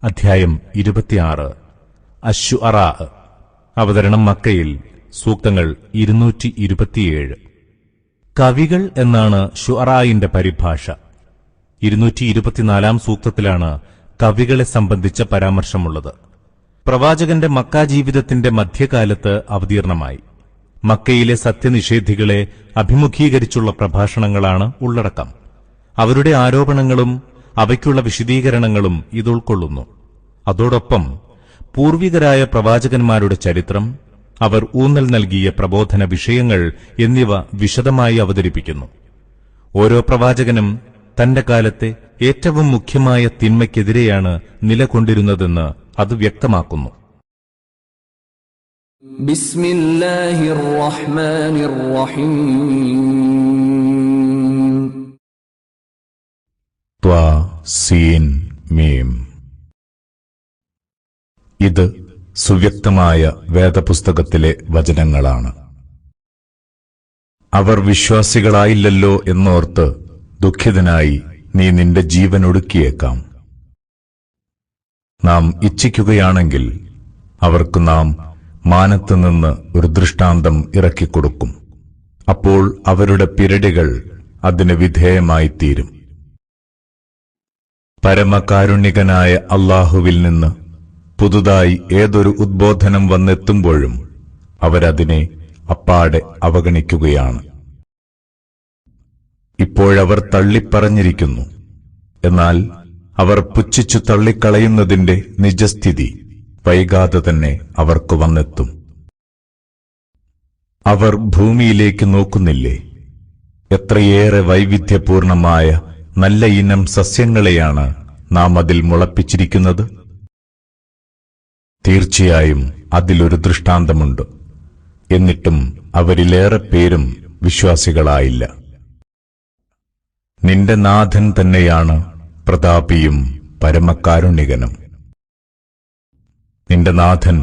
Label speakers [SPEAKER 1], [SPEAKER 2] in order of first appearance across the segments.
[SPEAKER 1] അധ്യായം 26 അശ്ശുഅറാ. അവതരണം മക്കയിൽ. സൂക്തങ്ങൾ 227. കവികൾ എന്നാണ് ശുഅറായിന്റെ പരിഭാഷ. 224 സൂക്തത്തിലാണ് കവികളെ സംബന്ധിച്ച പരാമർശമുള്ളത്. പ്രവാചകന്റെ മക്ക ജീവിതത്തിന്റെ മധ്യകാലത്ത് അവതീർണമായി. മക്കയിലെ സത്യനിഷേധികളെ അഭിമുഖീകരിച്ചുള്ള പ്രഭാഷണങ്ങളാണ് ഉള്ളടക്കം. അവരുടെ ആരോപണങ്ങളും അവയ്ക്കുള്ള വിശദീകരണങ്ങളും ഇതുൾക്കൊള്ളുന്നു. അതോടൊപ്പം പൂർവികരായ പ്രവാചകന്മാരുടെ ചരിത്രം, അവർ ഊന്നൽ നൽകിയ പ്രബോധന വിഷയങ്ങൾ എന്നിവ വിശദമായി അവതരിപ്പിക്കുന്നു. ഓരോ പ്രവാചകനും തന്റെ കാലത്തെ ഏറ്റവും മുഖ്യമായ തിന്മയ്ക്കെതിരെയാണ് നിലകൊണ്ടിരുന്നതെന്ന് അത് വ്യക്തമാക്കുന്നു.
[SPEAKER 2] ബിസ്മില്ലാഹിർ റഹ്മാനിർ റഹീം.
[SPEAKER 1] ത്വാ സീൻ മീം. ഇത് സുവ്യക്തമായ വേദപുസ്തകത്തിലെ വചനങ്ങളാണ്. അവർ വിശ്വാസികളായില്ലല്ലോ എന്നോർത്ത് ദുഃഖിതനായി നീ നിന്റെ ജീവൻ ഒടുക്കിയേക്കാം. നാം ഇച്ഛിക്കുകയാണെങ്കിൽ അവർക്ക് നാം മാനത്തുനിന്ന് ഒരു ദൃഷ്ടാന്തം ഇറക്കിക്കൊടുക്കും. അപ്പോൾ അവരുടെ പിരടികൾ അതിന് വിധേയമായിത്തീരും. പരമകാരുണികനായ അല്ലാഹുവിൽ നിന്ന് പുതുതായി ഏതൊരു ഉദ്ബോധനം വന്നെത്തുമ്പോഴും അവരതിനെ അപ്പാടെ അവഗണിക്കുകയാണ്. ഇപ്പോഴവർ തള്ളിപ്പറഞ്ഞിരിക്കുന്നു. എന്നാൽ അവർ പുച്ഛിച്ചു തള്ളിക്കളയുന്നതിന്റെ നിജസ്ഥിതി വൈകാതെ തന്നെ അവർക്ക് വന്നെത്തും. അവർ ഭൂമിയിലേക്ക് നോക്കുന്നില്ലേ? എത്രയേറെ വൈവിധ്യപൂർണമായ നല്ല ഇനം സസ്യങ്ങളെയാണ് നാം അതിൽ മുളപ്പിച്ചിരിക്കുന്നത്. തീർച്ചയായും അതിലൊരു ദൃഷ്ടാന്തമുണ്ട്. എന്നിട്ടും അവരിലേറെ പേരും വിശ്വാസികളായില്ല. നിന്റെ നാഥൻ തന്നെയാണ് പ്രതാപിയും പരമകാരുണികനും. നിന്റെ നാഥൻ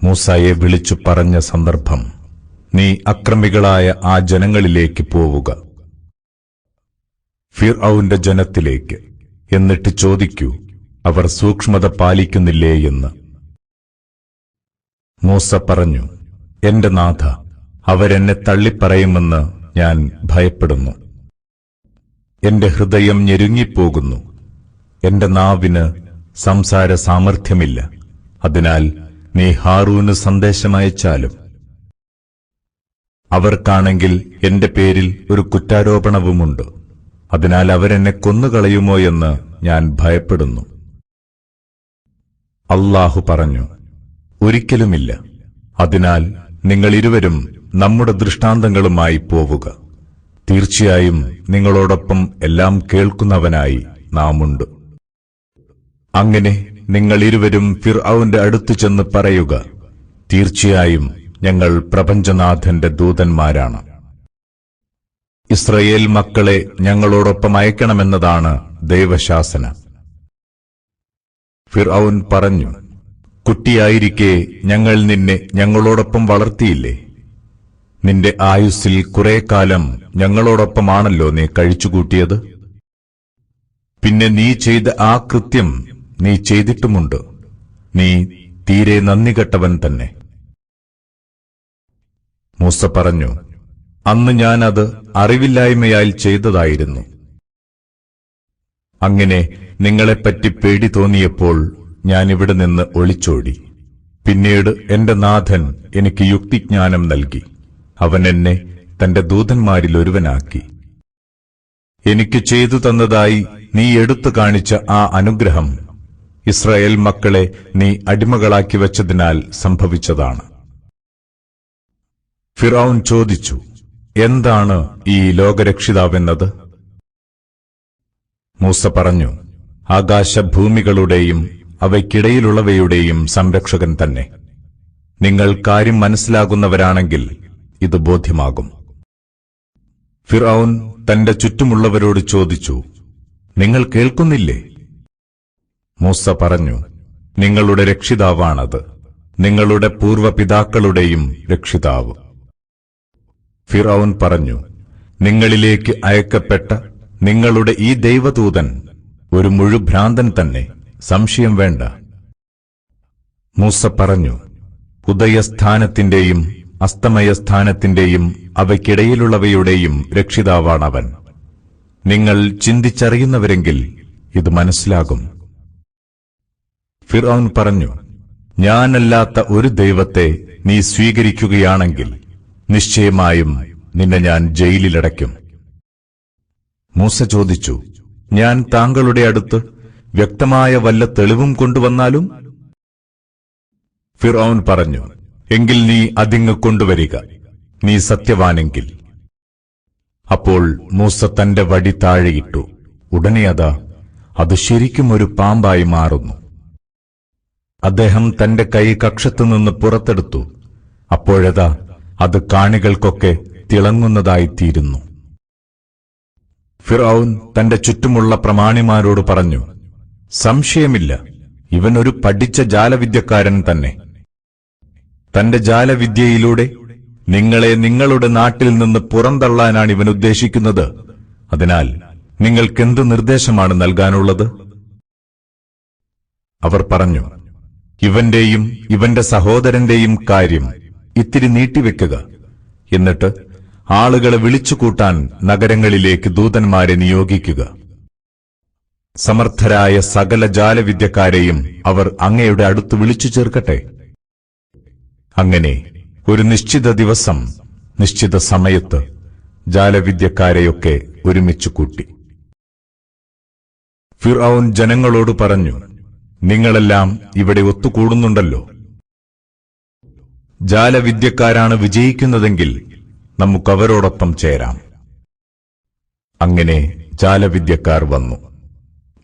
[SPEAKER 1] മൂസായെ വിളിച്ചു പറഞ്ഞ സന്ദർഭം, നീ അക്രമികളായ ആ ജനങ്ങളിലേക്ക് പോവുക, ഫിർഔന്റെ ജനത്തിലേക്ക്, എന്നിട്ട് ചോദിക്കൂ, അവർ സൂക്ഷ്മത പാലിക്കുന്നില്ലേ എന്ന്. മൂസ പറഞ്ഞു, എന്റെ നാഥ, അവരെന്നെ തള്ളിപ്പറയുമെന്ന് ഞാൻ ഭയപ്പെടുന്നു. എന്റെ ഹൃദയം ഞെരുങ്ങിപ്പോകുന്നു. എന്റെ നാവിന് സംസാര സാമർഥ്യമില്ല. അതിനാൽ നീ ഹാറൂന് സന്ദേശമയച്ചാലും. അവർക്കാണെങ്കിൽ എന്റെ പേരിൽ ഒരു കുറ്റാരോപണവുമുണ്ട്. അതിനാൽ അവരെന്നെ കൊന്നുകളയുമോ എന്ന് ഞാൻ ഭയപ്പെടുന്നു. അല്ലാഹു പറഞ്ഞു, ഒരിക്കലുമില്ല. അതിനാൽ നിങ്ങളിരുവരും നമ്മുടെ ദൃഷ്ടാന്തങ്ങളുമായി പോവുക. തീർച്ചയായും നിങ്ങളോടൊപ്പം എല്ലാം കേൾക്കുന്നവനായി നാമുണ്ട്. അങ്ങനെ നിങ്ങളിരുവരും ഫിർഔന്റെ അടുത്തു ചെന്ന് പറയുക, തീർച്ചയായും ഞങ്ങൾ പ്രപഞ്ചനാഥന്റെ ദൂതന്മാരാണ്. ഇസ്രയേൽ മക്കളെ ഞങ്ങളോടൊപ്പം അയക്കണമെന്നതാണ് ദൈവശാസന. ഫിർഔൻ പറഞ്ഞു, കുട്ടിയായിരിക്കെ ഞങ്ങൾ നിന്നെ ഞങ്ങളോടൊപ്പം വളർത്തിയില്ലേ? നിന്റെ ആയുസ്സിൽ കുറെ കാലം ഞങ്ങളോടൊപ്പമാണല്ലോ നീ കഴിച്ചുകൂട്ടിയത്. പിന്നെ നീ ചെയ്ത ആ കൃത്യം നീ ചെയ്തിട്ടുമുണ്ട്. നീ തീരെ നന്ദികെട്ടവൻ തന്നെ. മൂസ പറഞ്ഞു, അന്ന് ഞാനത് അറിവില്ലായ്മയാൽ ചെയ്തതായിരുന്നു. അങ്ങനെ നിങ്ങളെപ്പറ്റി പേടി തോന്നിയപ്പോൾ ഞാനിവിടെ നിന്ന് ഒളിച്ചോടി. പിന്നീട് എന്റെ നാഥൻ എനിക്ക് യുക്തിജ്ഞാനം നൽകി. അവൻ എന്നെ തന്റെ ദൂതന്മാരിലൊരുവനാക്കി. എനിക്ക് ചെയ്തു തന്നതായി നീ എടുത്തു കാണിച്ച ആ അനുഗ്രഹം ഇസ്രായേൽ മക്കളെ നീ അടിമകളാക്കി വച്ചതിനാൽ സംഭവിച്ചതാണ്. ഫിർഔൻ ചോദിച്ചു, എന്താണ് ഈ ലോകരക്ഷിതാവെന്നത്? മൂസ പറഞ്ഞു, ആകാശഭൂമികളുടെയും അവയ്ക്കിടയിലുള്ളവയുടെയും സംരക്ഷകൻ തന്നെ. നിങ്ങൾ കാര്യം മനസ്സിലാകുന്നവരാണെങ്കിൽ ഇത് ബോധ്യമാകും. ഫിർഔൻ തന്റെ ചുറ്റുമുള്ളവരോട് ചോദിച്ചു, നിങ്ങൾ കേൾക്കുന്നില്ലേ? മൂസ പറഞ്ഞു, നിങ്ങളുടെ രക്ഷിതാവാണത്, നിങ്ങളുടെ പൂർവ്വപിതാക്കളുടെയും രക്ഷിതാവ്. ഫിർഔൻ പറഞ്ഞു, നിങ്ങളിലേക്ക് അയക്കപ്പെട്ട നിങ്ങളുടെ ഈ ദൈവദൂതൻ ഒരു മുഴുഭ്രാന്തൻ തന്നെ, സംശയം വേണ്ട. മൂസ പറഞ്ഞു, ഉദയസ്ഥാനത്തിന്റെയും അസ്തമയസ്ഥാനത്തിന്റെയും അവയ്ക്കിടയിലുള്ളവയുടെയും രക്ഷിതാവാണവൻ. നിങ്ങൾ ചിന്തിച്ചറിയുന്നവരെങ്കിൽ ഇത് മനസ്സിലാകും. ഫിർഔൻ പറഞ്ഞു, ഞാനല്ലാത്ത ഒരു ദൈവത്തെ നീ സ്വീകരിക്കുകയാണെങ്കിൽ നിശ്ചയമായും നിന്നെ ഞാൻ ജയിലിലടയ്ക്കും. മൂസ ചോദിച്ചു, ഞാൻ താങ്കളുടെ അടുത്ത് വ്യക്തമായ വല്ല തെളിവും കൊണ്ടുവന്നാലും? ഫിർഔൻ പറഞ്ഞു, എങ്കിൽ നീ അതിങ്ങ് കൊണ്ടുവരിക, നീ സത്യവാനെങ്കിൽ. അപ്പോൾ മൂസ തന്റെ വടി താഴെയിട്ടു. ഉടനെ അത് ശരിക്കും ഒരു പാമ്പായി മാറുന്നു. അദ്ദേഹം തന്റെ കൈ കക്ഷത്തുനിന്ന് പുറത്തെടുത്തു. അപ്പോഴതാ അത് കാണികൾക്കൊക്കെ തിളങ്ങുന്നതായിത്തീരുന്നു. ഫിർഔൻ തന്റെ ചുറ്റുമുള്ള പ്രമാണിമാരോട് പറഞ്ഞു, സംശയമില്ല, ഇവൻ ഒരു പഠിച്ച ജാലവിദ്യക്കാരൻ തന്നെ. തന്റെ ജാലവിദ്യയിലൂടെ നിങ്ങളെ നിങ്ങളുടെ നാട്ടിൽ നിന്ന് പുറന്തള്ളാനാണ് ഇവൻ ഉദ്ദേശിക്കുന്നത്. അതിനാൽ നിങ്ങൾക്കെന്ത് നിർദ്ദേശമാണ് നൽകാനുള്ളത്? അവർ പറഞ്ഞു, ഇവന്റെയും ഇവന്റെ സഹോദരന്റെയും കാര്യം ഇത്തിരി നീട്ടിവെക്കുക. എന്നിട്ട് ആളുകളെ വിളിച്ചുകൂട്ടാൻ നഗരങ്ങളിലേക്ക് ദൂതന്മാരെ നിയോഗിക്കുക. സമർത്ഥരായ സകല ജാലവിദ്യക്കാരെയും അവർ അങ്ങയുടെ അടുത്ത് വിളിച്ചു ചേർക്കട്ടെ. അങ്ങനെ ഒരു നിശ്ചിത ദിവസം, നിശ്ചിത സമയത്ത് ജാലവിദ്യക്കാരെയൊക്കെ ഒരുമിച്ചു കൂട്ടി. ഫിർഔൻ ജനങ്ങളോട് പറഞ്ഞു, നിങ്ങളെല്ലാം ഇവിടെ ഒത്തുകൂടുന്നുണ്ടല്ലോ. ജാലവിദ്യക്കാരാണ് വിജയിക്കുന്നതെങ്കിൽ നമുക്കവരോടൊപ്പം ചേരാം. അങ്ങനെ ജാലവിദ്യക്കാർ വന്നു.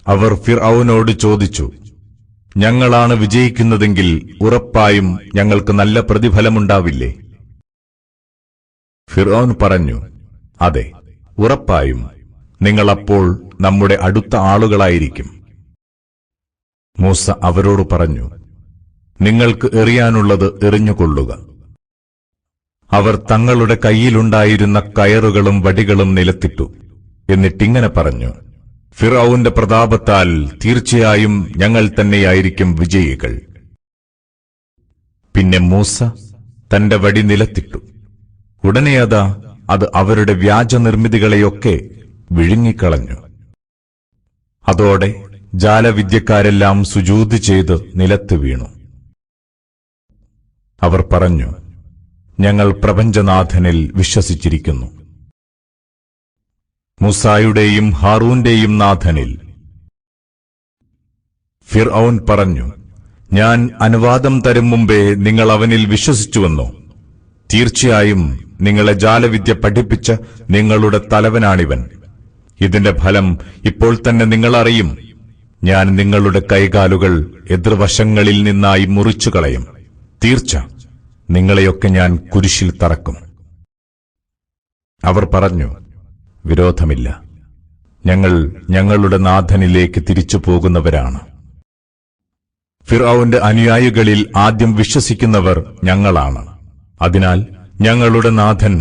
[SPEAKER 1] അവർ ഫിർഔനോട് ചോദിച്ചു, ഞങ്ങളാണ് വിജയിക്കുന്നതെങ്കിൽ ഉറപ്പായും ഞങ്ങൾക്ക് നല്ല പ്രതിഫലമുണ്ടാവില്ലേ? ഫിർഔൻ പറഞ്ഞു, അതെ, ഉറപ്പായും നിങ്ങളപ്പോൾ നമ്മുടെ അടുത്ത ആളുകളായിരിക്കും. മൂസ അവരോട് പറഞ്ഞു, നിങ്ങൾക്ക് എറിയാനുള്ളത് എറിഞ്ഞുകൊള്ളുക. അവർ തങ്ങളുടെ കൈയിലുണ്ടായിരുന്ന കയറുകളും വടികളും നിലത്തിട്ടു. എന്നിട്ടിങ്ങനെ പറഞ്ഞു, ഫിർഔന്റെ പ്രതാപത്താൽ തീർച്ചയായും ഞങ്ങൾ തന്നെയായിരിക്കും വിജയികൾ. പിന്നെ മൂസ തന്റെ വടി നിലത്തിട്ടു. ഉടനെ അത് അവരുടെ വ്യാജനിർമ്മിതികളെയൊക്കെ വിഴുങ്ങിക്കളഞ്ഞു. അതോടെ ജാലവിദ്യക്കാരെല്ലാം സുജൂദ് ചെയ്ത് നിലത്ത് വീണു. അവർ പറഞ്ഞു, ഞങ്ങൾ പ്രപഞ്ചനാഥനിൽ വിശ്വസിച്ചിരിക്കുന്നു, മൂസായുടെയും ഹാറൂന്റെയും നാഥനിൽ. ഫിർഔൻ പറഞ്ഞു, ഞാൻ അനുവാദം തരും മുമ്പേ നിങ്ങൾ അവനിൽ വിശ്വസിച്ചുവെന്നോ? തീർച്ചയായും നിങ്ങളെ ജാലവിദ്യ പഠിപ്പിച്ച നിങ്ങളുടെ തലവനാണിവൻ. ഇതിന്റെ ഫലം ഇപ്പോൾ തന്നെ നിങ്ങൾ അറിയും. ഞാൻ നിങ്ങളുടെ കൈകാലുകൾ എതിർവശങ്ങളിൽ നിന്നായി മുറിച്ചുകളയും. തീർച്ച നിങ്ങളെയൊക്കെ ഞാൻ കുരിശിൽ തറക്കും. അവർ പറഞ്ഞു, വിരോധമില്ല, ഞങ്ങൾ ഞങ്ങളുടെ നാഥനിലേക്ക് തിരിച്ചു പോകുന്നവരാണ്. ഫിർഔന്റെ അനുയായികളിൽ ആദ്യം വിശ്വസിക്കുന്നവർ ഞങ്ങളാണ്. അതിനാൽ ഞങ്ങളുടെ നാഥൻ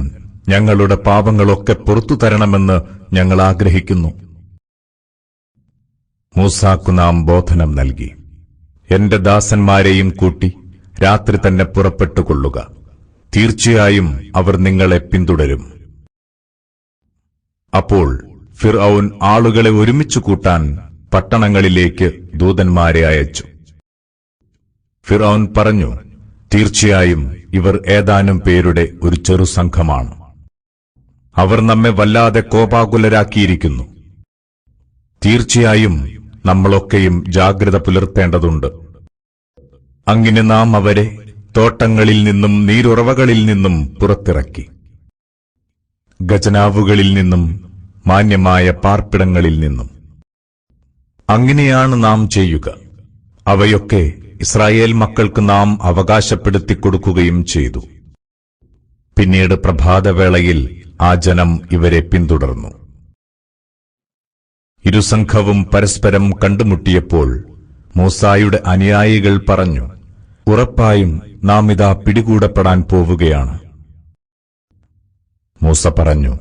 [SPEAKER 1] ഞങ്ങളുടെ പാപങ്ങളൊക്കെ പുറത്തു തരണമെന്ന് ഞങ്ങൾ ആഗ്രഹിക്കുന്നു. മൂസാക്കു നാം ബോധനം നൽകി, എന്റെ ദാസന്മാരെയും കൂട്ടി രാത്രി തന്നെ പുറപ്പെട്ടുകൊള്ളുക. തീർച്ചയായും അവർ നിങ്ങളെ പിന്തുടരും. അപ്പോൾ ഫിർഔൻ ആളുകളെ ഒരുമിച്ചു കൂട്ടാൻ പട്ടണങ്ങളിലേക്ക് ദൂതന്മാരെ അയച്ചു. ഫിർഔൻ പറഞ്ഞു, തീർച്ചയായും ഇവർ ഏതാനും പേരുടെ ഒരു ചെറു സംഘമാണ്. അവർ നമ്മെ വല്ലാതെ കോപാകുലരാക്കിയിരിക്കുന്നു. തീർച്ചയായും നമ്മളൊക്കെയും ജാഗ്രത പുലർത്തേണ്ടതുണ്ട്. അങ്ങനെ നാം അവരെ തോട്ടങ്ങളിൽ നിന്നും നീരുറവകളിൽ നിന്നും പുറത്തിറക്കി, ഖജനാവുകളിൽ നിന്നും മാന്യമായ പാർപ്പിടങ്ങളിൽ നിന്നും. അങ്ങനെയാണ് നാം ചെയ്യുക. അവയൊക്കെ ഇസ്രായേൽ മക്കൾക്ക് നാം അവകാശപ്പെടുത്തിക്കൊടുക്കുകയും ചെയ്തു. പിന്നീട് പ്രഭാതവേളയിൽ ആ ജനം ഇവരെ പിന്തുടർന്നു. ഇരുസംഘവും പരസ്പരം കണ്ടുമുട്ടിയപ്പോൾ മൂസായുടെ അനുയായികൾ പറഞ്ഞു, ഉറപ്പായും നാം ഇതാ പിടികൂടപ്പെടാൻ പോവുകയാണ്. മൂസ പറഞ്ഞു,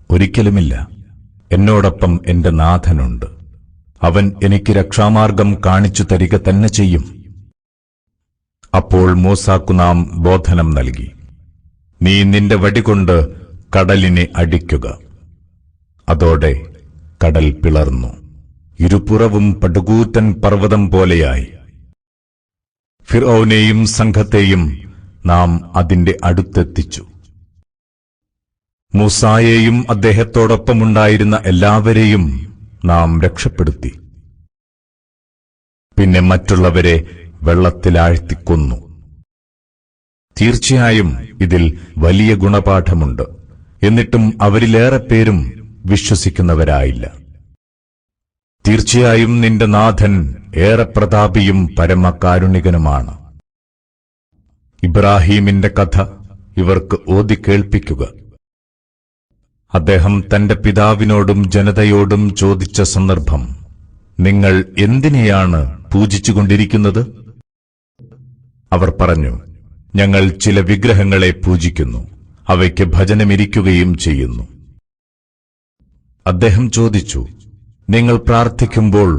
[SPEAKER 1] ഒരിക്കലുമില്ല, എന്നോടൊപ്പം എന്റെ നാഥനുണ്ട്. അവൻ എനിക്ക് രക്ഷാമാർഗം കാണിച്ചു തരിക തന്നെ ചെയ്യും. അപ്പോൾ മൂസാക്കു നാം ബോധനം നൽകി, നീ നിന്റെ വടികൊണ്ട് കടലിനെ അടിക്കുക. അതോടെ കടൽ പിളർന്നു, ഇരുപുറവും പടുകൂറ്റൻ പർവ്വതം പോലെയായി. ഫിർഔനെയും സംഘത്തെയും നാം അതിന്റെ അടുത്തെത്തിച്ചു. മൂസായെയും അദ്ദേഹത്തോടൊപ്പമുണ്ടായിരുന്ന എല്ലാവരെയും നാം രക്ഷപ്പെടുത്തി. പിന്നെ മറ്റുള്ളവരെ വെള്ളത്തിലാഴ്ത്തിക്കൊന്നു. തീർച്ചയായും ഇതിൽ വലിയ ഗുണപാഠമുണ്ട്. എന്നിട്ടും അവരിലേറെ പേരും വിശ്വസിക്കുന്നവരായില്ല. തീർച്ചയായും നിന്റെ നാഥൻ ഏറെ പ്രതാപിയും പരമകാരുണികനുമാണ്. ഇബ്രാഹീമിന്റെ കഥ ഇവർക്ക് ഓതി കേൾപ്പിക്കുക. അദ്ദേഹം തന്റെ പിതാവിനോടും ജനതയോടും ചോദിച്ച സന്ദർഭം, നിങ്ങൾ എന്തിനെയാണ് പൂജിച്ചുകൊണ്ടിരിക്കുന്നത്? അവർ പറഞ്ഞു, ഞങ്ങൾ ചില വിഗ്രഹങ്ങളെ പൂജിക്കുന്നു, അവയ്ക്ക് ഭജനമിരിക്കുകയും ചെയ്യുന്നു. അദ്ദേഹം ചോദിച്ചു, നിങ്ങൾ പ്രാർത്ഥിക്കുമ്പോൾ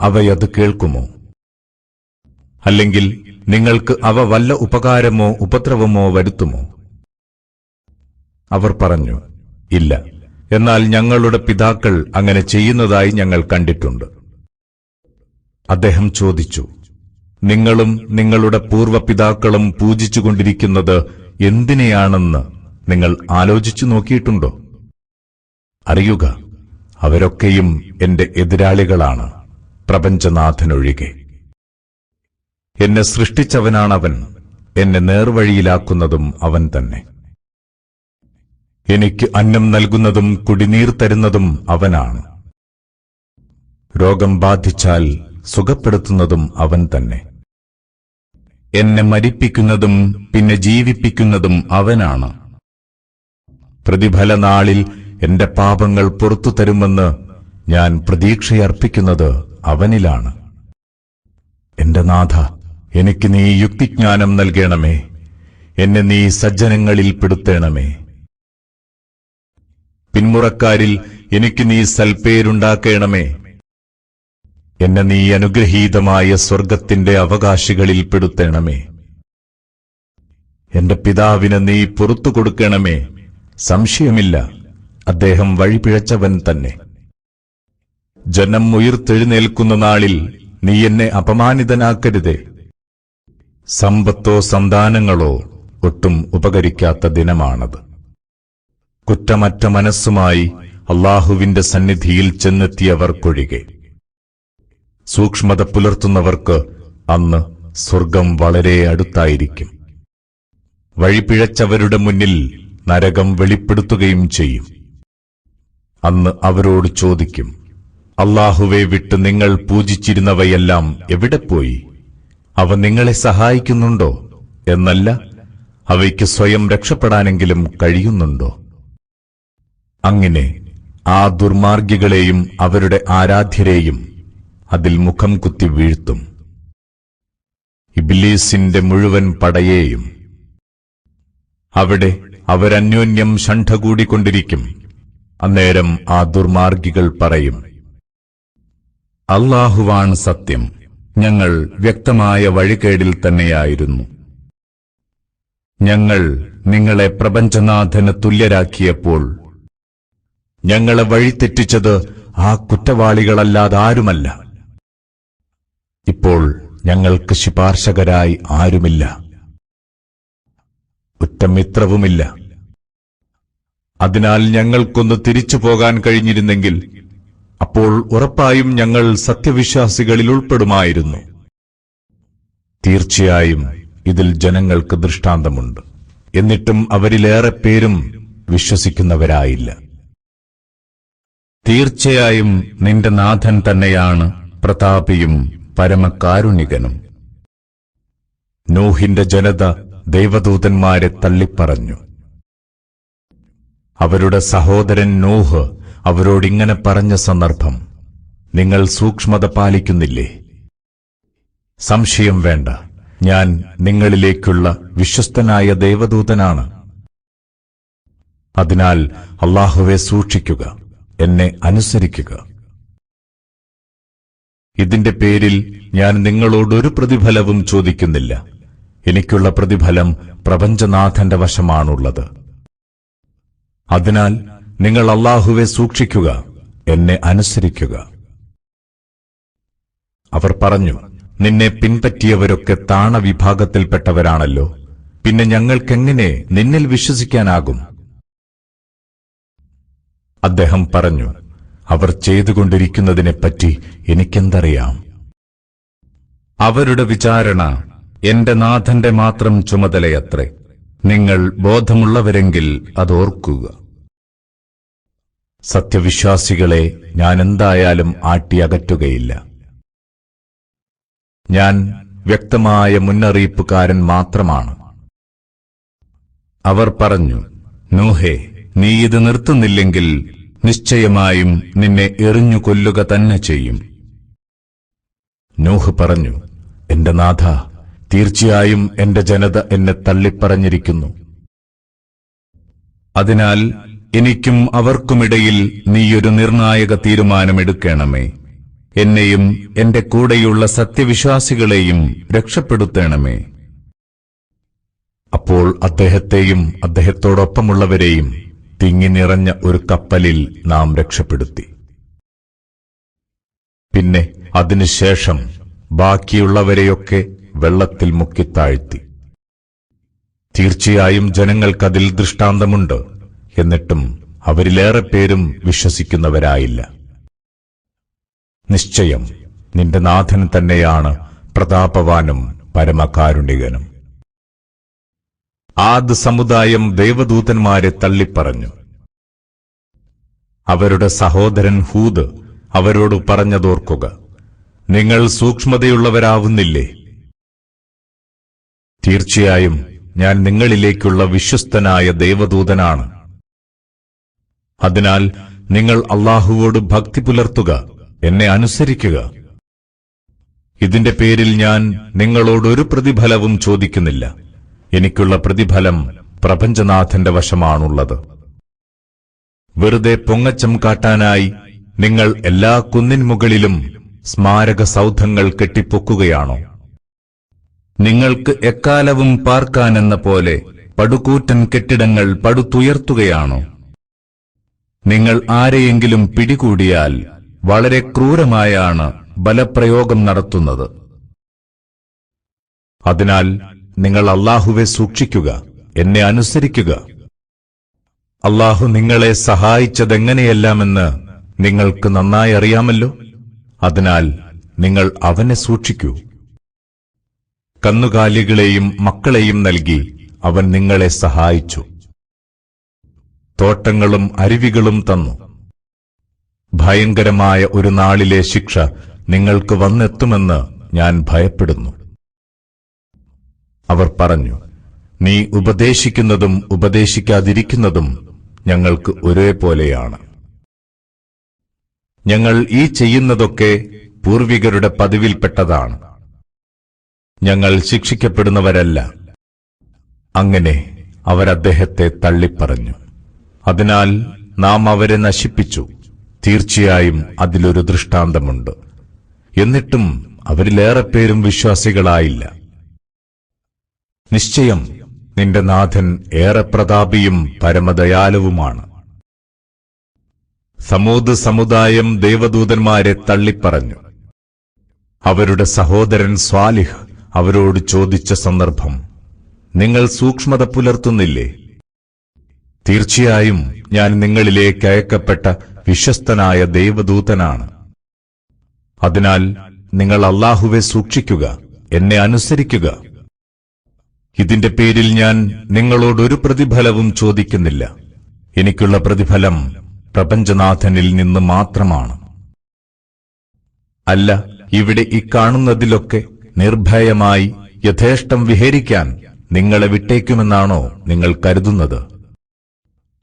[SPEAKER 1] അവയത് കേൾക്കുമോ? അല്ലെങ്കിൽ നിങ്ങൾക്ക് അവ വല്ല ഉപകാരമോ ഉപദ്രവമോ വരുത്തുമോ? അവർ പറഞ്ഞു, ഇല്ല, എന്നാൽ ഞങ്ങളുടെ പിതാക്കൾ അങ്ങനെ ചെയ്യുന്നതായി ഞങ്ങൾ കണ്ടിട്ടുണ്ട്. അദ്ദേഹം ചോദിച്ചു, നിങ്ങളും നിങ്ങളുടെ പൂർവ്വപിതാക്കളും പൂജിച്ചുകൊണ്ടിരിക്കുന്നത് എന്തിനെയാണെന്ന് നിങ്ങൾ ആലോചിച്ചു നോക്കിയിട്ടുണ്ടോ? അറിയുക, അവരൊക്കെയും എന്റെ എതിരാളികളാണ്, പ്രപഞ്ചനാഥനൊഴികെ. എന്നെ സൃഷ്ടിച്ചവനാണവൻ, എന്നെ നേർവഴിയിലാക്കുന്നതും അവൻ തന്നെ. എനിക്ക് അന്നം നൽകുന്നതും കുടിനീർ തരുന്നതും അവനാണ്. രോഗം ബാധിച്ചാൽ സുഖപ്പെടുത്തുന്നതും അവൻ തന്നെ. എന്നെ മരിപ്പിക്കുന്നതും പിന്നെ ജീവിപ്പിക്കുന്നതും അവനാണ്. പ്രതിഫലനാളിൽ എന്റെ പാപങ്ങൾ പുറത്തു തരുമെന്ന് ഞാൻ പ്രതീക്ഷയർപ്പിക്കുന്നത് അവനിലാണ്. എന്റെ നാഥ, എനിക്ക് നീ യുക്തിജ്ഞാനം നൽകണമേ, എന്നെ നീ സജ്ജനങ്ങളിൽ പെടുത്തേണമേ. പിന്മുറക്കാരിൽ എനിക്ക് നീ സൽപ്പേരുണ്ടാക്കേണമേ, എന്നെ നീ അനുഗ്രഹീതമായ സ്വർഗത്തിന്റെ അവകാശികളിൽ പെടുത്തേണമേ. എന്റെ പിതാവിന് നീ പുറത്തു കൊടുക്കണമേ, സംശയമില്ല, അദ്ദേഹം വഴിപിഴച്ചവൻ തന്നെ. ജനം ഉയിർത്തെഴുന്നേൽക്കുന്ന നാളിൽ നീ എന്നെ അപമാനിതനാക്കരുതേ. സമ്പത്തോ സന്താനങ്ങളോ ഒട്ടും ഉപകരിക്കാത്ത ദിനമാണത്. കുറ്റമറ്റ മനസ്സുമായി അല്ലാഹുവിന്റെ സന്നിധിയിൽ ചെന്നെത്തിയവർക്കൊഴികെ. സൂക്ഷ്മത പുലർത്തുന്നവർക്ക് അന്ന് സ്വർഗം വളരെ അടുത്തായിരിക്കും. വഴിപിഴച്ചവരുടെ മുന്നിൽ നരകം വെളിപ്പെടുത്തുകയും ചെയ്യും. അന്ന് അവരോട് ചോദിക്കും, അല്ലാഹുവെ വിട്ട് നിങ്ങൾ പൂജിച്ചിരുന്നവയെല്ലാം എവിടെ പോയി? അവ നിങ്ങളെ സഹായിക്കുന്നുണ്ടോ? എന്നല്ല, അവയ്ക്ക് സ്വയം രക്ഷപ്പെടാനെങ്കിലും കഴിയുന്നുണ്ടോ? അങ്ങനെ ആ ദുർമാർഗികളെയും അവരുടെ ആരാധ്യരെയും അതിൽ മുഖം കുത്തി വീഴ്ത്തും, ഇബ്ലീസിന്റെ മുഴുവൻ പടയേയും. അവിടെ അവരന്യോന്യം ഷണ്ഠ കൂടിക്കൊണ്ടിരിക്കും. അന്നേരം ആ ദുർമാർഗികൾ പറയും, അല്ലാഹുവാണ് സത്യം, ഞങ്ങൾ വ്യക്തമായ വഴികേടിൽ തന്നെയായിരുന്നു. ഞങ്ങൾ നിങ്ങളെ പ്രപഞ്ചനാഥന് തുല്യരാക്കിയപ്പോൾ ഞങ്ങളെ വഴിതെറ്റിച്ചത് ആ കുറ്റവാളികളല്ലാതാരുമല്ല. ഇപ്പോൾ ഞങ്ങൾക്ക് ശുപാർശകരായി ആരുമില്ല, ഉറ്റമിത്രവുമില്ല. അതിനാൽ ഞങ്ങൾക്കൊന്ന് തിരിച്ചു പോകാൻ കഴിഞ്ഞിരുന്നെങ്കിൽ അപ്പോൾ ഉറപ്പായും ഞങ്ങൾ സത്യവിശ്വാസികളിൽ ഉൾപ്പെടുമായിരുന്നു. തീർച്ചയായും ഇതിൽ ജനങ്ങൾക്ക് ദൃഷ്ടാന്തമുണ്ട്. എന്നിട്ടും അവരിലേറെ പേരും വിശ്വസിക്കുന്നവരായില്ല. തീർച്ചയായും നിന്റെ നാഥൻ തന്നെയാണ് പ്രതാപിയും പരമകാരുണികനും. നൂഹിന്റെ ജനത ദൈവദൂതന്മാരെ തള്ളിപ്പറഞ്ഞു. അവരുടെ സഹോദരൻ നൂഹ് അവരോടിങ്ങനെ പറഞ്ഞ സന്ദർഭം നിങ്ങൾ സൂക്ഷ്മത പാലിക്കുന്നില്ലേ? സംശയം വേണ്ട, ഞാൻ നിങ്ങളിലേക്കുള്ള വിശ്വസ്തനായ ദൈവദൂതനാണ്. അതിനാൽ അല്ലാഹുവെ സൂക്ഷിക്കുക, എന്നെ അനുസരിക്കുക. ഇതിന്റെ പേരിൽ ഞാൻ നിങ്ങളോടൊരു പ്രതിഫലവും ചോദിക്കുന്നില്ല. എനിക്കുള്ള പ്രതിഫലം പ്രപഞ്ചനാഥന്റെ വശമാണുള്ളത്. അതിനാൽ നിങ്ങൾ അല്ലാഹുവെ സൂക്ഷിക്കുക, എന്നെ അനുസരിക്കുക. അവർ പറഞ്ഞു, നിന്നെ പിൻപറ്റിയവരൊക്കെ താണ വിഭാഗത്തിൽപ്പെട്ടവരാണല്ലോ, പിന്നെ ഞങ്ങൾക്കെങ്ങനെ നിന്നിൽ വിശ്വസിക്കാനാകും? അദ്ദേഹം പറഞ്ഞു, അവർ ചെയ്തുകൊണ്ടിരിക്കുന്നതിനെപ്പറ്റി എനിക്കെന്തറിയാം? അവരുടെ വിചാരണ എന്റെ നാഥന്റെ മാത്രം ചുമതലയത്രേ. നിങ്ങൾ ബോധമുള്ളവരെങ്കിൽ അതോർക്കുക. സത്യവിശ്വാസികളെ ഞാൻ എന്തായാലും ആട്ടിയകറ്റുകയില്ല. ഞാൻ വ്യക്തമായ മുന്നറിയിപ്പുകാരൻ മാത്രമാണ്. അവർ പറഞ്ഞു, നൂഹേ, നീ ഇത് നിർത്തുന്നില്ലെങ്കിൽ നിശ്ചയമായും നിന്നെ എറിഞ്ഞു കൊല്ലുക തന്നെ ചെയ്യും. നൂഹ് പറഞ്ഞു, എന്റെ നാഥ, തീർച്ചയായും എന്റെ ജനത എന്നെ തള്ളിപ്പറഞ്ഞിരിക്കുന്നു. അതിനാൽ എനിക്കും അവർക്കുമിടയിൽ നീയൊരു നിർണായക തീരുമാനമെടുക്കണമേ. എന്നെയും എന്റെ കൂടെയുള്ള സത്യവിശ്വാസികളെയും രക്ഷപ്പെടുത്തണമേ. അപ്പോൾ അദ്ദേഹത്തെയും അദ്ദേഹത്തോടൊപ്പമുള്ളവരെയും തിങ്ങി നിറഞ്ഞ ഒരു കപ്പലിൽ നാം രക്ഷപ്പെടുത്തി. പിന്നെ അതിനുശേഷം ബാക്കിയുള്ളവരെയൊക്കെ വെള്ളത്തിൽ മുക്കിത്താഴ്ത്തി. തീർച്ചയായും ജനങ്ങൾക്കതിൽ ദൃഷ്ടാന്തമുണ്ട്. എന്നിട്ടും അവരിലേറെ പേരും വിശ്വസിക്കുന്നവരായില്ല. നിശ്ചയം നിന്റെ നാഥൻ തന്നെയാണ് പ്രതാപവാനും പരമകാരുണികനും. ആദ് സമുദായം ദൈവദൂതന്മാരെ തള്ളിപ്പറഞ്ഞു. അവരുടെ സഹോദരൻ ഹൂദ് അവരോട് പറഞ്ഞതോർക്കുക, നിങ്ങൾ സൂക്ഷ്മതയുള്ളവരാവുന്നില്ലേ? തീർച്ചയായും ഞാൻ നിങ്ങളിലേക്കുള്ള വിശ്വസ്തനായ ദൈവദൂതനാണ്. അതിനാൽ നിങ്ങൾ അല്ലാഹുവോട് ഭക്തി പുലർത്തുക, എന്നെ അനുസരിക്കുക. ഇതിന്റെ പേരിൽ ഞാൻ നിങ്ങളോടൊരു പ്രതിഫലവും ചോദിക്കുന്നില്ല. എനിക്കുള്ള പ്രതിഫലം പ്രപഞ്ചനാഥന്റെ വശമാണുള്ളത്. വെറുതെ പൊങ്ങച്ചം കാട്ടാനായി നിങ്ങൾ എല്ലാ കുന്നിൻ മുകളിലും സ്മാരക സൗധങ്ങൾ കെട്ടിപ്പൊക്കുകയാണോ? നിങ്ങൾക്ക് എക്കാലവും പാർക്കാനെന്ന പോലെ പടുകൂറ്റൻ കെട്ടിടങ്ങൾ പടുത്തുയർത്തുകയാണോ? നിങ്ങൾ ആരെയെങ്കിലും പിടികൂടിയാൽ വളരെ ക്രൂരമായാണ് ബലപ്രയോഗം നടത്തുന്നത്. അതിനാൽ നിങ്ങൾ അല്ലാഹുവെ സൂക്ഷിക്കുക, എന്നെ അനുസരിക്കുക. അല്ലാഹു നിങ്ങളെ സഹായിച്ചതെങ്ങനെയെല്ലാമെന്ന് നിങ്ങൾക്ക് നന്നായി അറിയാമല്ലോ. അതിനാൽ നിങ്ങൾ അവനെ സൂക്ഷിക്കൂ. കന്നുകാലികളെയും മക്കളെയും നൽകി അവൻ നിങ്ങളെ സഹായിച്ചു. തോട്ടങ്ങളും അരുവികളും തന്നു. ഭയങ്കരമായ ഒരു നാളിലെ ശിക്ഷ നിങ്ങൾക്ക് വന്നെത്തുമെന്ന് ഞാൻ ഭയപ്പെടുന്നു. അവർ പറഞ്ഞു, നീ ഉപദേശിക്കുന്നതും ഉപദേശിക്കാതിരിക്കുന്നതും ഞങ്ങൾക്ക് ഒരേപോലെയാണ്. ഞങ്ങൾ ഈ ചെയ്യുന്നതൊക്കെ പൂർവികരുടെ പതിവിൽപ്പെട്ടതാണ്. ഞങ്ങൾ ശിക്ഷിക്കപ്പെടുന്നവരല്ല. അങ്ങനെ അവരദ്ദേഹത്തെ തള്ളിപ്പറഞ്ഞു. അതിനാൽ നാം അവരെ നശിപ്പിച്ചു. തീർച്ചയായും അതിലൊരു ദൃഷ്ടാന്തമുണ്ട്. എന്നിട്ടും അവരിലേറെ പേരും വിശ്വാസികളായില്ല. നിശ്ചയം നിന്റെ നാഥൻ ഏറെ പ്രതാപിയും പരമദയാലുവുമാണ്. സമൂദ് സമുദായം ദൈവദൂതന്മാരെ തള്ളിപ്പറഞ്ഞു. അവരുടെ സഹോദരൻ സ്വാലിഹ് അവരോട് ചോദിച്ച സന്ദർഭം, നിങ്ങൾ സൂക്ഷ്മത പുലർത്തുന്നില്ലേ? തീർച്ചയായും ഞാൻ നിങ്ങളിലേക്ക് അയക്കപ്പെട്ട വിശ്വസ്തനായ ദൈവദൂതനാണ്. അതിനാൽ നിങ്ങൾ അല്ലാഹുവെ സൂക്ഷിക്കുക, എന്നെ അനുസരിക്കുക. ഇതിന്റെ പേരിൽ ഞാൻ നിങ്ങളോടൊരു പ്രതിഫലവും ചോദിക്കുന്നില്ല. എനിക്കുള്ള പ്രതിഫലം പ്രപഞ്ചനാഥനിൽ നിന്ന് മാത്രമാണ്. അല്ല, ഇവിടെ ഇക്കാണുന്നതിലൊക്കെ നിർഭയമായി യഥേഷ്ടം വിഹരിക്കാൻ നിങ്ങളെ വിട്ടേക്കുമെന്നാണോ നിങ്ങൾ കരുതുന്നത്?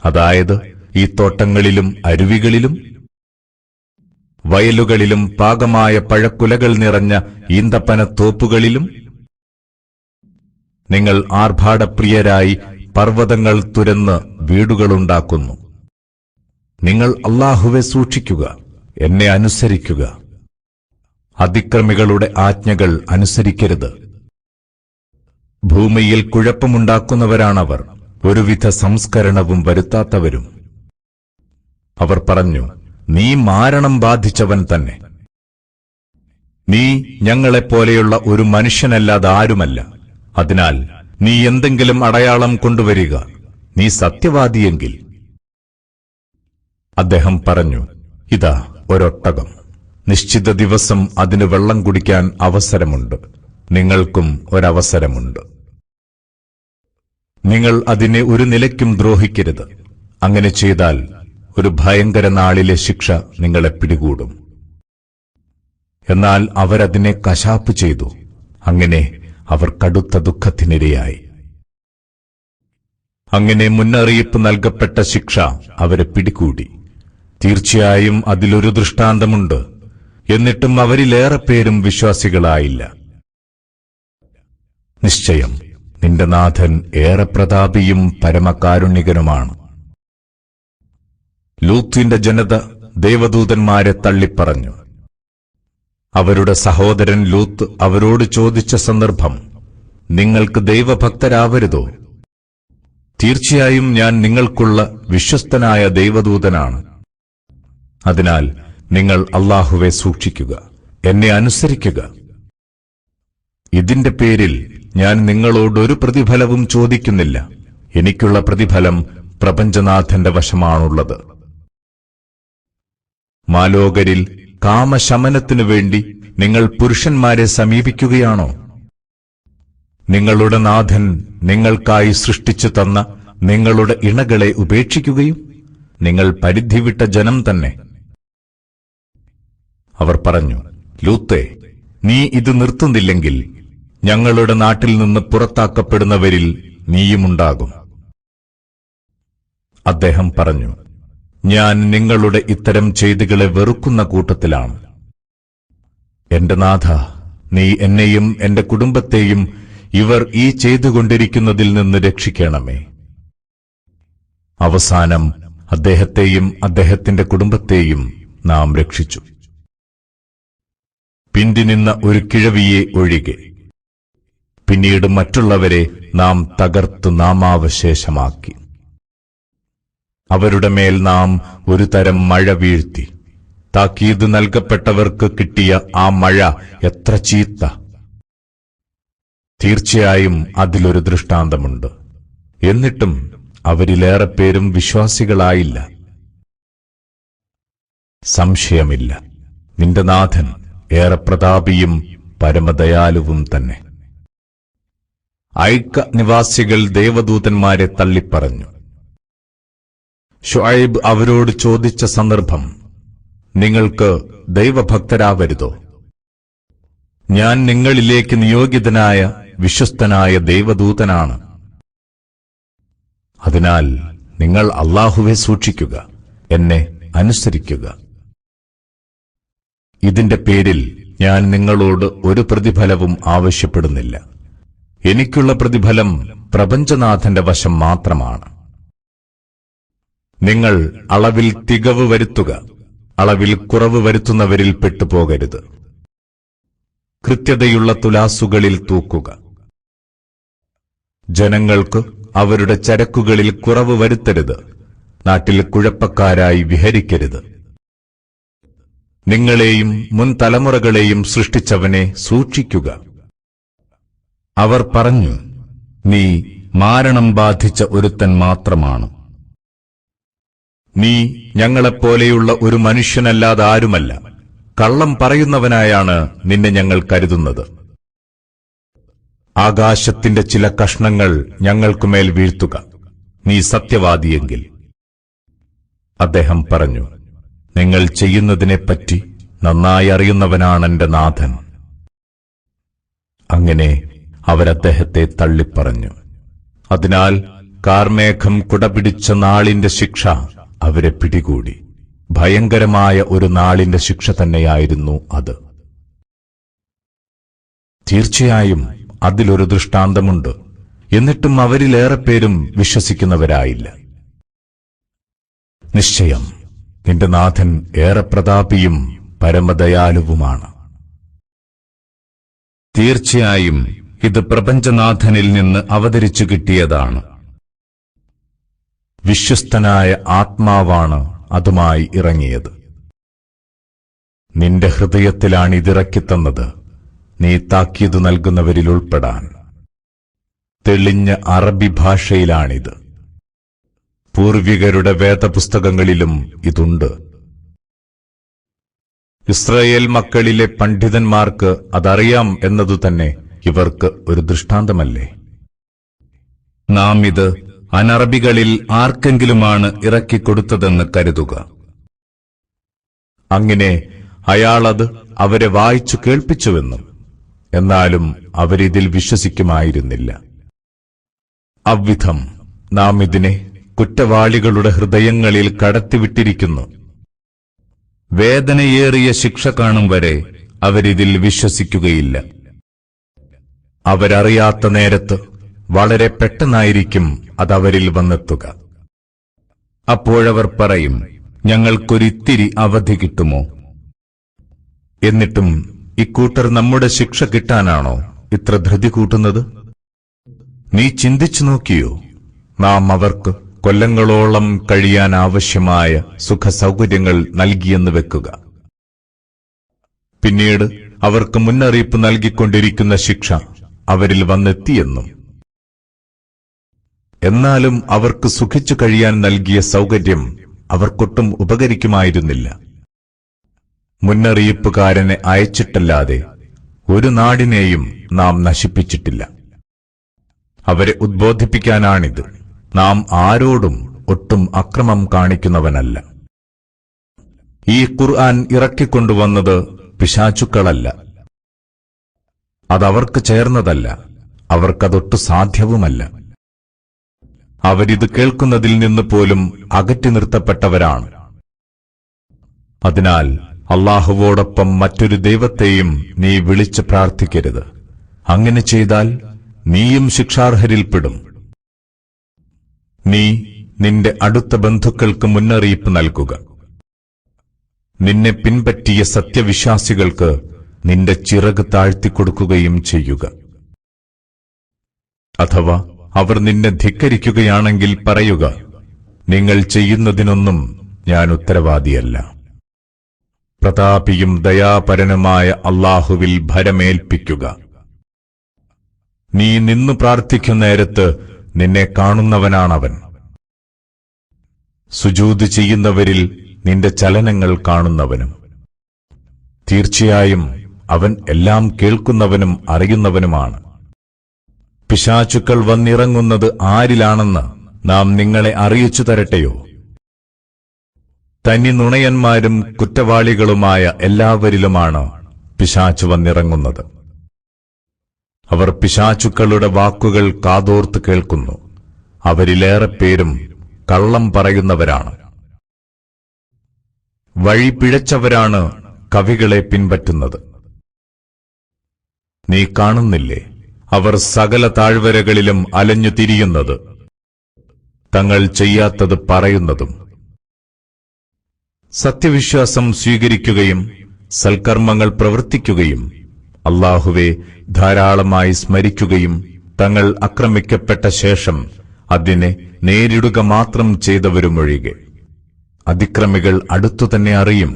[SPEAKER 1] അതായത് ഈ തോട്ടങ്ങളിലും അരുവികളിലും വയലുകളിലും പാകമായ പഴക്കുലകൾ നിറഞ്ഞ ഈന്തപ്പനത്തോപ്പുകളിലും നിങ്ങൾ ആർഭാടപ്രിയരായി പർവ്വതങ്ങൾ തുരന്ന് വീടുകളുണ്ടാക്കുന്നു. നിങ്ങൾ അല്ലാഹുവെ സൂക്ഷിക്കുക, എന്നെ അനുസരിക്കുക. അതിക്രമികളുടെ ആജ്ഞകൾ അനുസരിക്കരുത്. ഭൂമിയിൽ കുഴപ്പമുണ്ടാക്കുന്നവരാണവർ, ഒരുവിധ സംസ്കരണവും വരുത്താത്തവരും. അവർ പറഞ്ഞു, നീ മാരണം ബാധിച്ചവൻ തന്നെ. നീ ഞങ്ങളെപ്പോലെയുള്ള ഒരു മനുഷ്യനല്ലാതെ ആരുമല്ല. അതിനാൽ നീ എന്തെങ്കിലും അടയാളം കൊണ്ടുവരിക, നീ സത്യവാദിയെങ്കിൽ. അദ്ദേഹം പറഞ്ഞു, ഇതാ ഒരൊട്ടകം. നിശ്ചിത ദിവസം അതിന് വെള്ളം കുടിക്കാൻ അവസരമുണ്ട്. നിങ്ങൾക്കും ഒരവസരമുണ്ട്. നിങ്ങൾ അതിനെ ഒരു നിലയ്ക്കും ദ്രോഹിക്കരുത്. അങ്ങനെ ചെയ്താൽ ഒരു ഭയങ്കര നാളിലെ ശിക്ഷ നിങ്ങളെ പിടികൂടും. എന്നാൽ അവരതിനെ കശാപ്പ് ചെയ്തു. അങ്ങനെ അവർ കടുത്ത ദുഃഖത്തിനിരയായി. അങ്ങനെ മുന്നറിയിപ്പ് നൽകപ്പെട്ട ശിക്ഷ അവരെ പിടികൂടി. തീർച്ചയായും അതിലൊരു ദൃഷ്ടാന്തമുണ്ട്. എന്നിട്ടും അവരിലേറെ പേരും വിശ്വാസികളായില്ല. നിശ്ചയം നിന്റെ നാഥൻ ഏറെ പ്രതാപിയും പരമകാരുണികനുമാണ്. ലൂത്തിന്റെ ജനത ദേവദൂതന്മാരെ തള്ളിപ്പറഞ്ഞു. അവരുടെ സഹോദരൻ ലൂത്ത് അവരോട് ചോദിച്ച സന്ദർഭം, നിങ്ങൾക്ക് ദൈവഭക്തരാവരുതോ? തീർച്ചയായും ഞാൻ നിങ്ങൾക്കുള്ള വിശ്വസ്തനായ ദൈവദൂതനാണ്. അതിനാൽ നിങ്ങൾ അല്ലാഹുവെ സൂക്ഷിക്കുക, എന്നെ അനുസരിക്കുക. ഇതിന്റെ പേരിൽ ഞാൻ നിങ്ങളോടൊരു പ്രതിഫലവും ചോദിക്കുന്നില്ല. എനിക്കുള്ള പ്രതിഫലം പ്രപഞ്ചനാഥന്റെ വശമാണുള്ളത്. മാലോകരിൽ കാമശമനത്തിനു വേണ്ടി നിങ്ങൾ പുരുഷന്മാരെ സമീപിക്കുകയാണോ? നിങ്ങളുടെ നാഥൻ നിങ്ങൾക്കായി സൃഷ്ടിച്ചു തന്ന നിങ്ങളുടെ ഇണകളെ ഉപേക്ഷിക്കുകയും നിങ്ങൾ പരിധിവിട്ട ജനം തന്നെ. അവർ പറഞ്ഞു, ലൂത്തേ, നീ ഇത് നിർത്തുന്നില്ലെങ്കിൽ ഞങ്ങളുടെ നാട്ടിൽ നിന്ന് പുറത്താക്കപ്പെടുന്നവരിൽ നീയുമുണ്ടാകും. അദ്ദേഹം പറഞ്ഞു, ഞാൻ നിങ്ങളുടെ ഇത്തരം ചെയ്തികളെ വെറുക്കുന്ന കൂട്ടത്തിലാണ്. എന്റെ നാഥ, നീ എന്നെയും എന്റെ കുടുംബത്തെയും ഇവർ ഈ ചെയ്തുകൊണ്ടിരിക്കുന്നതിൽ നിന്ന് രക്ഷിക്കണമേ. അവസാനം അദ്ദേഹത്തെയും അദ്ദേഹത്തിന്റെ കുടുംബത്തെയും നാം രക്ഷിച്ചു. പിന്തിനിന്ന ഒരു കിഴവിയെ ഒഴികെ. പിന്നീട് മറ്റുള്ളവരെ നാം തകർത്തു നാമാവശേഷമാക്കി. അവരുടെ മേൽ നാം ഒരു തരം മഴ വീഴ്ത്തി. താക്കീത് നൽകപ്പെട്ടവർക്ക് കിട്ടിയ ആ മഴ എത്ര ചീത്ത! തീർച്ചയായും അതിലൊരു ദൃഷ്ടാന്തമുണ്ട്. എന്നിട്ടും അവരിലേറെ പേരും വിശ്വാസികളായില്ല. സംശയമില്ല, നിന്റെ നാഥൻ ഏറെ പ്രതാപിയും പരമദയാലുവും തന്നെ. ഐക്ക നിവാസികൾ ദേവദൂതന്മാരെ തള്ളിപ്പറഞ്ഞു. ശുഐബ് അവരോട് ചോദിച്ച സന്ദർഭം, നിങ്ങൾക്ക് ദൈവഭക്തരാവരുതോ? ഞാൻ നിങ്ങളിലേക്ക് നിയോഗിതനായ വിശ്വസ്തനായ ദൈവദൂതനാണ്. അതിനാൽ നിങ്ങൾ അല്ലാഹുവെ സൂക്ഷിക്കുക, എന്നെ അനുസരിക്കുക. ഇതിന്റെ പേരിൽ ഞാൻ നിങ്ങളോട് ഒരു പ്രതിഫലവും ആവശ്യപ്പെടുന്നില്ല. എനിക്കുള്ള പ്രതിഫലം പ്രപഞ്ചനാഥന്റെ വശം മാത്രമാണ്. നിങ്ങൾ അളവിൽ തികവ് വരുത്തുക, അളവിൽ കുറവ് വരുത്തുന്നവരിൽ പെട്ടുപോകരുത്. കൃത്യതയുള്ള തുലാസുകളിൽ തൂക്കുക. ജനങ്ങൾക്ക് അവരുടെ ചരക്കുകളിൽ കുറവ് വരുത്തരുത്. നാട്ടിൽ കുഴപ്പക്കാരായി വിഹരിക്കരുത്. നിങ്ങളെയും മുൻ തലമുറകളെയും സൃഷ്ടിച്ചവനെ സൂക്ഷിക്കുക. അവർ പറഞ്ഞു, നീ മാരണം ബാധിച്ച ഒരുത്തൻ മാത്രമാണ്. നീ ഞങ്ങളെപ്പോലെയുള്ള ഒരു മനുഷ്യനല്ലാതെ ആരുമല്ല. കള്ളം പറയുന്നവനായാണ് നിന്നെ ഞങ്ങൾ കരുതുന്നത്. ആകാശത്തിന്റെ ചില കഷ്ണങ്ങൾ ഞങ്ങൾക്കുമേൽ വീഴ്ത്തുക, നീ സത്യവാദിയെങ്കിൽ. അദ്ദേഹം പറഞ്ഞു, നിങ്ങൾ ചെയ്യുന്നതിനെപ്പറ്റി നന്നായി അറിയുന്നവനാണെന്റെ നാഥൻ. അങ്ങനെ അവരദ്ദേഹത്തെ തള്ളിപ്പറഞ്ഞു. അതിനാൽ കാർമേഘം കുടപിടിച്ച നാളിന്റെ ശിക്ഷ അവരെ പിടികൂടി. ഭയങ്കരമായ ഒരു നാളിന്റെ ശിക്ഷ തന്നെയായിരുന്നു അത്. തീർച്ചയായും അതിലൊരു ദൃഷ്ടാന്തമുണ്ട്. എന്നിട്ടും അവരിലേറെ പേരും വിശ്വസിക്കുന്നവരായില്ല. നിശ്ചയം നിന്റെ നാഥൻ ഏറെ പ്രതാപിയും പരമദയാലുവുമാണ്.
[SPEAKER 3] തീർച്ചയായും ഇത് പ്രപഞ്ചനാഥനിൽ നിന്ന് അവതരിച്ചു കിട്ടിയതാണ്.
[SPEAKER 1] വിശ്വസ്തനായ ആത്മാവാണ് അതുമായി ഇറങ്ങിയത്. നിന്റെ ഹൃദയത്തിലാണ് ഇതിറക്കിത്തന്നത്, നീ താക്കീത് നൽകുന്നവരിൽ ഉൾപ്പെടാൻ. തെളിഞ്ഞ അറബി ഭാഷയിലാണിത്. പൂർവികരുടെ വേദപുസ്തകങ്ങളിലും ഇതുണ്ട്. ഇസ്രായേൽ മക്കളിലെ പണ്ഡിതന്മാർക്ക് അതറിയാം എന്നതുതന്നെ ഇവർക്ക് ഒരു ദൃഷ്ടാന്തമല്ലേ?
[SPEAKER 3] നാം ഇത് അനറബികളിൽ ആർക്കെങ്കിലുമാണ് ഇറക്കിക്കൊടുത്തതെന്ന് കരുതുക.
[SPEAKER 1] അങ്ങനെ അയാളത് അവരെ വായിച്ചു കേൾപ്പിച്ചുവെന്നും, എന്നാലും അവരിതിൽ വിശ്വസിക്കുമായിരുന്നില്ല. അவ்விധം നാം ഇതിനെ കുറ്റവാളികളുടെ ഹൃദയങ്ങളിൽ കടത്തിവിട്ടിരിക്കുന്നു.
[SPEAKER 3] വേദനയേറിയ ശിക്ഷ കാണും വരെ അവരിതിൽ വിശ്വസിക്കുകയില്ല.
[SPEAKER 1] അവരറിയാത്ത നേരത്ത് വളരെ പെട്ടെന്നായിരിക്കും അതവരിൽ വന്നെത്തുക.
[SPEAKER 3] അപ്പോഴവർ പറയും, ഞങ്ങൾക്കൊരിത്തിരി അവധി കിട്ടുമോ?
[SPEAKER 1] എന്നിട്ടും ഇക്കൂട്ടർ നമ്മുടെ ശിക്ഷ കിട്ടാനാണോ ഇത്ര ധൃതി കൂട്ടുന്നത്? നീ ചിന്തിച്ചു നോക്കിയോ? നാം അവർക്ക് കൊല്ലങ്ങളോളം കഴിയാൻ ആവശ്യമായ സുഖസൗകര്യങ്ങൾ നൽകിയെന്ന് വെക്കുക. പിന്നീട് അവർക്ക് മുന്നറിയിപ്പ് നൽകിക്കൊണ്ടിരിക്കുന്ന ശിക്ഷ അവരിൽ വന്നെത്തിയെന്നും. എന്നാലും അവർക്ക് സുഖിച്ചു കഴിയാൻ നൽകിയ സൗകര്യം അവർക്കൊട്ടും ഉപകരിക്കുമായിരുന്നില്ല. മുന്നറിയിപ്പുകാരനെ അയച്ചിട്ടല്ലാതെ ഒരു നാടിനെയും നാം നശിപ്പിച്ചിട്ടില്ല. അവരെ ഉദ്ബോധിപ്പിക്കാനാണിത്. നാം ആരോടും ഒട്ടും അക്രമം കാണിക്കുന്നവനല്ല. ഈ ഖുർആൻ ഇറക്കിക്കൊണ്ടുവന്നത് പിശാചുക്കളല്ല. അതവർക്ക് ചേർന്നതല്ല, അവർക്കതൊട്ടു സാധ്യവുമല്ല. അവരിത് കേൾക്കുന്നതിൽ നിന്ന് പോലും അകറ്റി നിർത്തപ്പെട്ടവരാണ്. അതിനാൽ അല്ലാഹുവോടൊപ്പം മറ്റൊരു ദൈവത്തെയും നീ വിളിച്ച് പ്രാർത്ഥിക്കരുത്. അങ്ങനെ ചെയ്താൽ നീയും ശിക്ഷാർഹരിൽപ്പെടും. നീ നിന്റെ അടുത്ത ബന്ധുക്കൾക്ക് മുന്നറിയിപ്പ് നൽകുക. നിന്നെ പിൻപറ്റിയ സത്യവിശ്വാസികൾക്ക് നിന്റെ ചിറക് താഴ്ത്തിക്കൊടുക്കുകയും ചെയ്യുക. അഥവാ അവർ നിന്നെ ധിക്കരിക്കുകയാണെങ്കിൽ പറയുക, നിങ്ങൾ ചെയ്യുന്നതിനൊന്നും ഞാൻ ഉത്തരവാദിയല്ല. പ്രതാപിയും ദയാപരനുമായ അല്ലാഹുവിൽ ഭരമേൽപ്പിക്കുക. നീ നിന്നു പ്രാർത്ഥിക്കുന്നേരത്ത് നിന്നെ കാണുന്നവനാണവൻ. സുജൂദ് ചെയ്യുന്നവരിൽ നിന്റെ ചലനങ്ങൾ കാണുന്നവനും. തീർച്ചയായും അവൻ എല്ലാം കേൾക്കുന്നവനും അറിയുന്നവനുമാണ്. പിശാചുക്കൾ വന്നിറങ്ങുന്നത് ആരിലാണെന്ന് നാം നിങ്ങളെ അറിയിച്ചു തരട്ടെയോ? തനി നുണയന്മാരും കുറ്റവാളികളുമായ എല്ലാവരിലുമാണ് പിശാച് വന്നിറങ്ങുന്നത്. അവർ പിശാചുക്കളുടെ വാക്കുകൾ കാതോർത്ത് കേൾക്കുന്നു. അവരിലേറെ പേരും കള്ളം പറയുന്നവരാണ്. വഴി പിഴച്ചവരാണ് കവികളെ പിൻപറ്റുന്നത്. നീ കാണുന്നില്ലേ, അവർ സകല താഴ്വരകളിലും അലഞ്ഞു തിരിയുന്നത്, തങ്ങൾ ചെയ്യാത്തത് പറയുന്നതും. സത്യവിശ്വാസം സ്വീകരിക്കുകയും സൽക്കർമ്മങ്ങൾ പ്രവർത്തിക്കുകയും അല്ലാഹുവെ ധാരാളമായി സ്മരിക്കുകയും തങ്ങൾ ആക്രമിക്കപ്പെട്ട ശേഷം അതിനെ നേരിടുക മാത്രം ചെയ്തവരുമൊഴികെ. അതിക്രമികൾ അടുത്തുതന്നെ അറിയും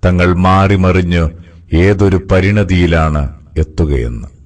[SPEAKER 1] തങ്ങൾ മാറിമറിഞ്ഞ് ഏതൊരു പരിണതിയിലാണ് എത്തുകയെന്ന്.